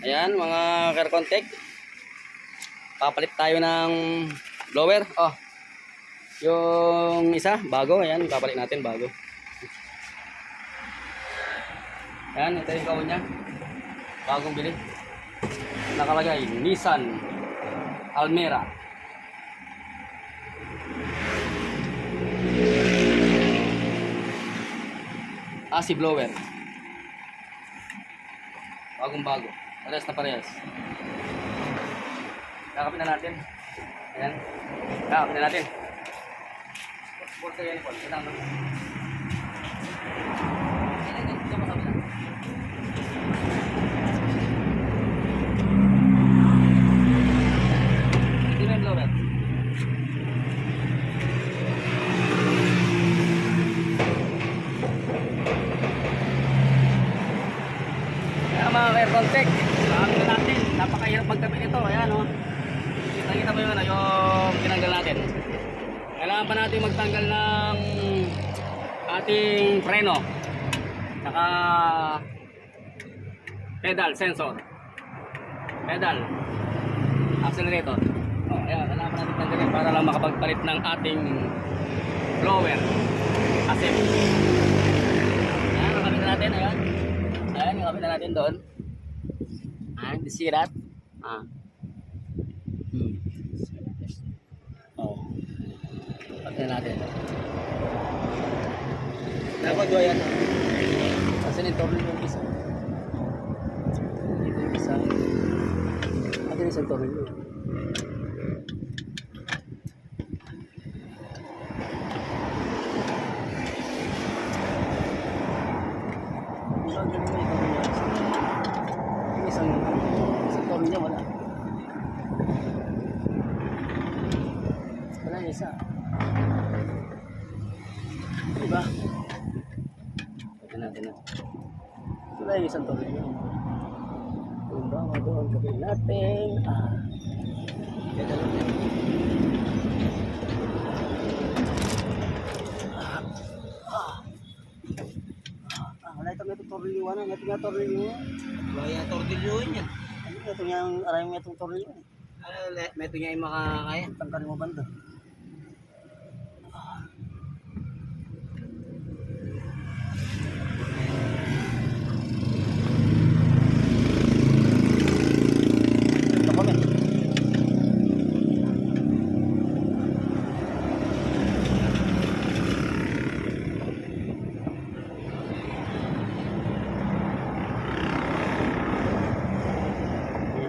Ayan mga Kerkontek, papalit tayo ng blower. Oh, yung isa bago, ayan, papalit natin bago. Ayan, ito yung kahon niya, bagong bili, nakalagay Nissan Almera. AC blower, bagong bago, parehas na parehas. Kakapin na natin. Ayan, kakapin na natin. Porta yan po, kitang mo. Ito mo sabi na. Hindi mo yung blower. Mga Kerkontek, kakapin na natin. Napakahirap magtabi nito. Ayan o. Kita mo yun, yung tinanggal natin. Kailangan pa natin magtanggal ng ating preno saka pedal sensor, pedal accelerator. Ayan, kailangan pa natin tanggalin para lang makapagpalit ng ating blower kasi ayan, kakabit na natin. Ayan, ayan, kakabit na natin doon. Ayan, you see that? Kakabit na natin. Dapat ba yan? Kasi nitorin yung isa. Ito yung isa. At yung isang torin yun. Isang torin niya wala. Wala yung isa. Diba? Ito natin na. Wala yung isang torin niya. Kung ba, doon gawin natin. Ganda lang yan. Wala itong tornilyo. Ano? Ito nga tornilyo. Wala yung tornilyoin yan. Ano? Ito nga ang aray mo itong tornilyo. Ito niya yung makakaya. Tangkalin mo banda. Ito kami.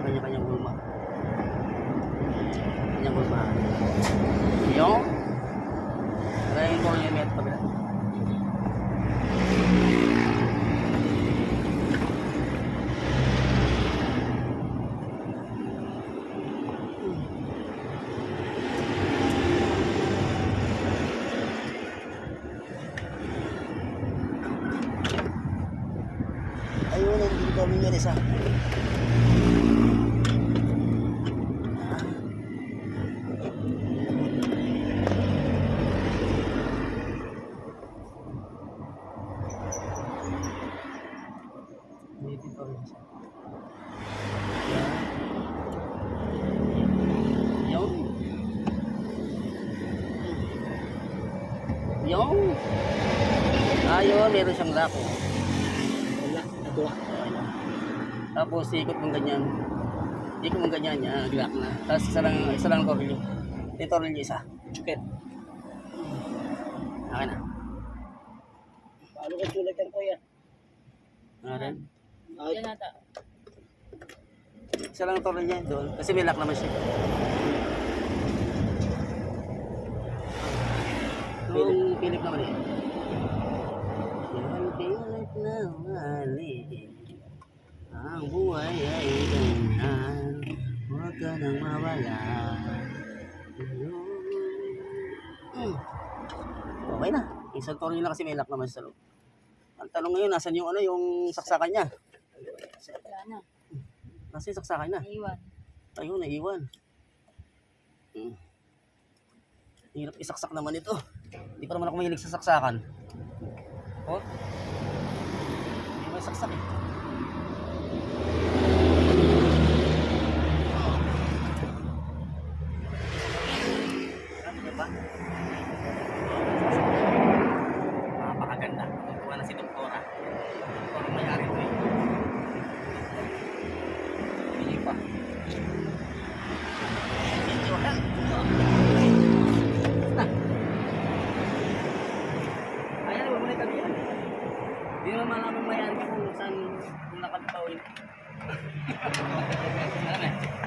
Kanya-kanyang gulma. Kanyang gulma. Yung maraming ko yung met kabila. Ayun, hindi ko kami yan isa. Dito rin siya. Yung. Yung. Ayun, meron siyang lock. Wala. Ito. Tapos ikot mong ganyan. Ikot mong ganyan niya, lock na. Tapos isa lang tornilyo. Ito tornilyo isa. Chicken. Okay na. Paano ka sulat yan, kuya? Aren. Yan nata. Isa lang tornilyo doon. Kasi may lock naman siya. Yung Philip naman eh. Yung Philip na mali. Ang buhay ay ganyan. Huwag ka nang mawala. Okay na. Isang tornilyo na kasi may lock naman sa loob. Ang tanong ngayon, nasan yung yung saksakan niya? Wala na. Nasa yung saksakan na? Naiwan. Ayun, naiwan. Hirap isaksak naman ito. Hindi pa naman ako mahilig sa saksakan. Oh. Hindi may saksak eh. Alam eh.